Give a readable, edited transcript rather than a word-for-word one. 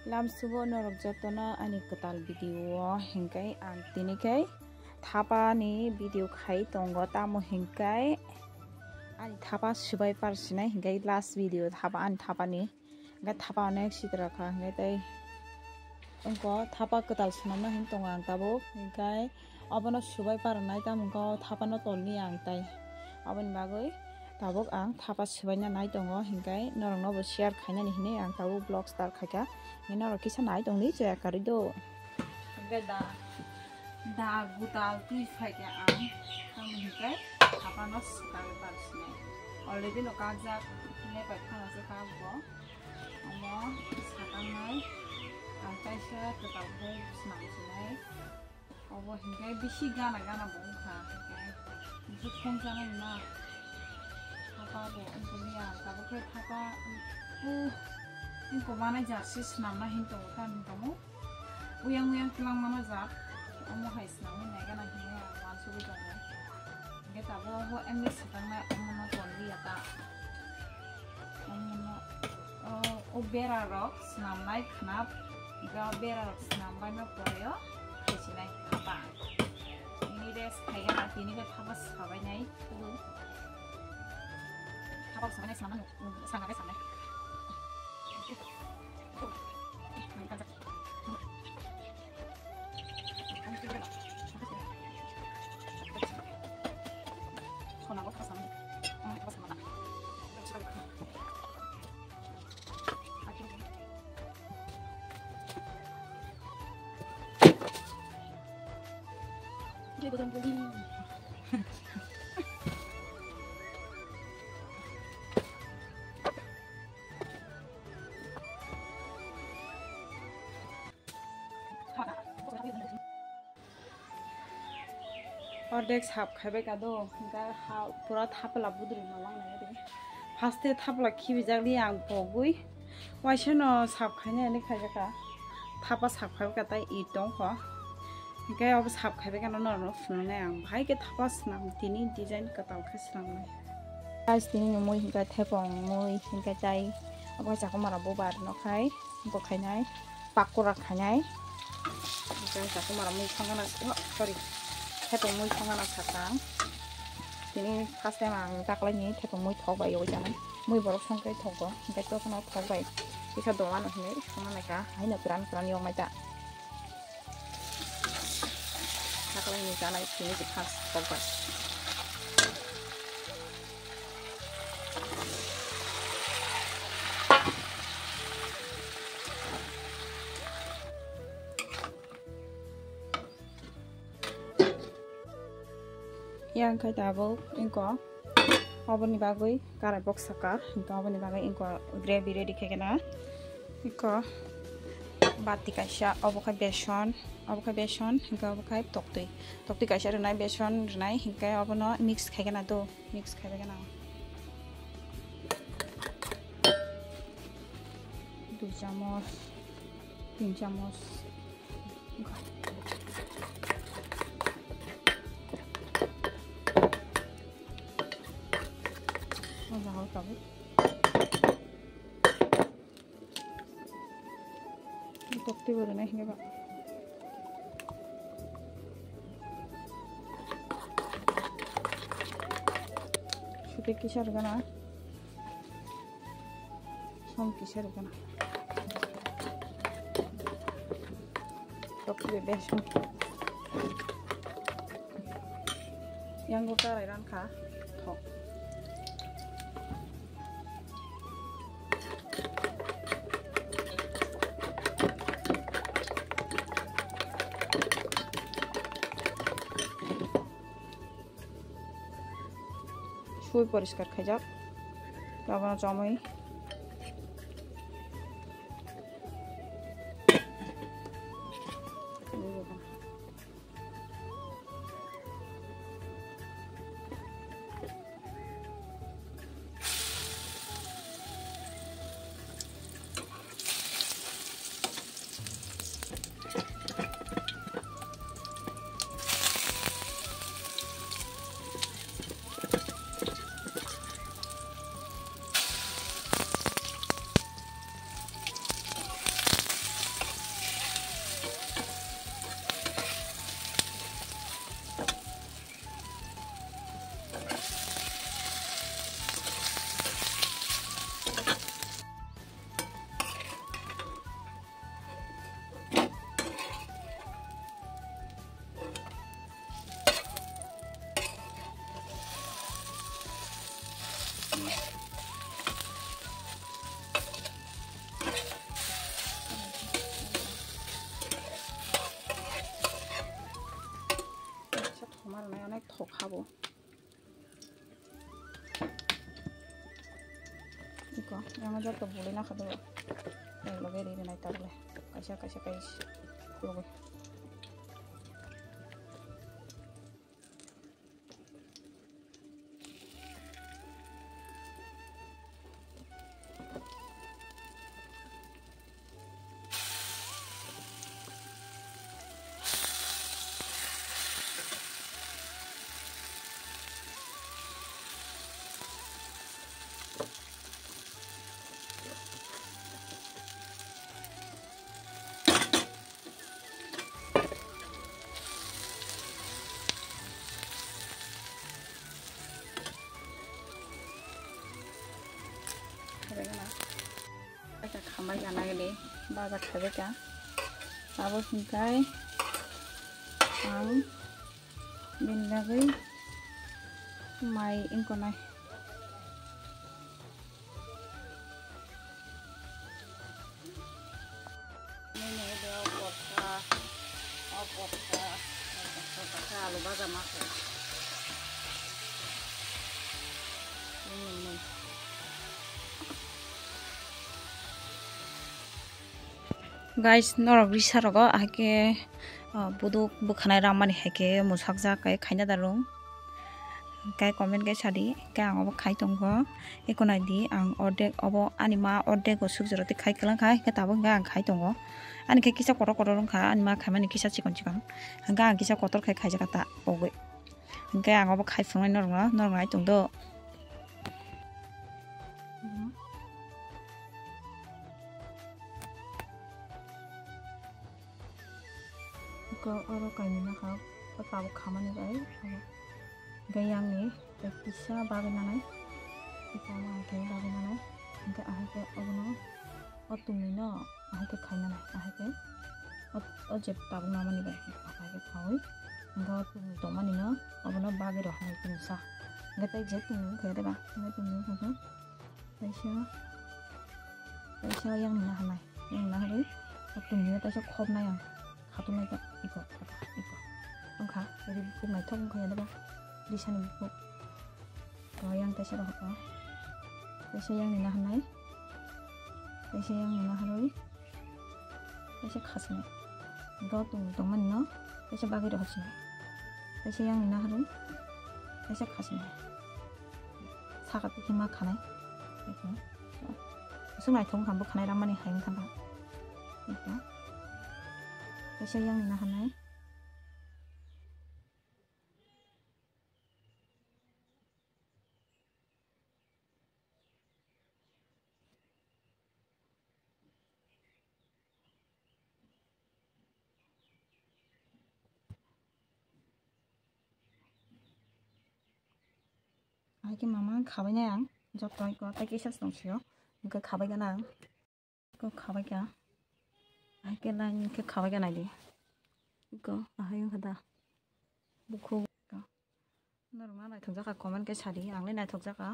Lam subo norok jotona ani ketal video hingkai ang tinikai thapa ni video khai tongo tamo hingkai ani thapa subai parsinai hingkai last video thapa ani thapa ni hingkai thapa onek sidra kha hingkai tai ongko thapa ketal sinamna hing tongo ang tabuk hingkai abono subai parnai tamungko thapa no tolni ang tai aboni bagoi tabuk ang thapa subaina nai tongo hingkai norok no bo share khainani hine ang tabuk vlog start khaika ini orang kisah naik dong nih cek kari do, enggak da gutal tuh kayak ang, kamu hingga apa nos sekali parsnya, already lo kajak ini pakai nasi kago, omo sekarang naik, angkai saya tetap senang senang, omo hingga bisi gana bongkar, itu konjana na, apa bo untungnya, tapi kayak apa Ingko mana jasi senamna hinto kan kamu uyang tulang mana zat kamu hai senamna naga na hine wan subi dongo kita bo emni setangna omono tondi ata omono o bera rok senamnai knap ga bera rok senambai na poreo kesinai apa ini des kaya na tini ga thabas khabai nai tu thabas sabai senamna sangai sangai Ordek sab khabe kado hingga pura thapla budri malang na de faste thapla khibi jagli ang bogui waisano sab khane ani khajaka thapa sab khabe katai itong ho hingga ob sab khabe kana no funne ang bhai ke thapa snam tini design katal khasnam nai guys tini moi hingga thepong moi hingga tai abo jakomara bobar no khai bo khainai pakura khainai hingga jakomara moi khangana sorry Thepong mui thong anak sakang, ini pas temang tak lagi thepong mui thok bayi oja kan, mui borok songkai thoko, hingga tu kan thok bayi, bisa doan ini sama mereka, ini ukuran yang macam, tak lagi jalan ini pas thok bayi. Yang kai tabuk ingko oboni bagoi karai box sakar ingko oboni bagai ingko gravy ready kekena ingko bati kaisha obokai beson ingko obokai tokti kaisha renai beson renai ingkai obono mix kekena do mix kekena 2 chamos 3 chamos Tokti baru nih nggak pak? Sudah kisar kan? Som kisar kan? Tokti bebas. Yang gue karairan kah? Tok. খুবই পরিষ্কার খাই যাক লবণ জমাই 타보 이거 양아저도 물이나 가도 여기 일어나 있다 그래 가시야 가이씨 그러고 Cái खामाय जाना गले बाजार खाबे क्या अब हिंकाय आं बिनलागै माइ इनको नाय नै बेयाव पटका आलु बाजा माखो गाइस नरक रिसारग आके बुदुक बुखानाय रामानि हाके मुसाक जाकाय खायना दारुं काय कमेन्ट गाय सादि काय आंबो खाय दंगो एकोनादि आं अर्धेक अबो आनिमा अर्धेक सुगजरते खाय खलांखाय के ताबो आं खाय दंगो आनि के किसा कटर रंखा आनिमा खायमानि किसा चिकन हंगा आं किसा कटर खाय खायजाकाता बगै हंगा आंबो खाय फुंनाय नरनाय दंदो orang kaini nakap tahu kamane baik gayang nih bisa bagaimana kita mau kayak bagaimana enggak ahke obono otumino ahke kaina ahke ojek tahu nama nih baik ahke tahu enggak otum tomani no obono bagi roh nih pinsa enggak tahu jet nih kayak deh bah enggak tumino kan Taisha yang nah hari otumino Taisha khop na yang 가도나이가 이거 가 여기 꼭 많이 터본 거야 내가 리샤는 꼭 yang Taisha dah apa Taisha yang nina hanai Taisha yang nina haroi Taisha khasne enggak teman no Taisha bagi dah hasne Taisha yang nina haroi Taisha khasne sagat hima khanai itu semai thong kambo khanai ramani haing khanba itu Taisha yang nina hanai cái mama खाबाय ना आं जत इको ताकि सास दंसियो इनके खाबाय गाना आं इको खाबाय क्या आके लाइन इनके खाबाय गाना दे इको आहाय खदा बुखौ नरमा नायथक जाका कमेन्ट के सारि आंलाय नायथक जाका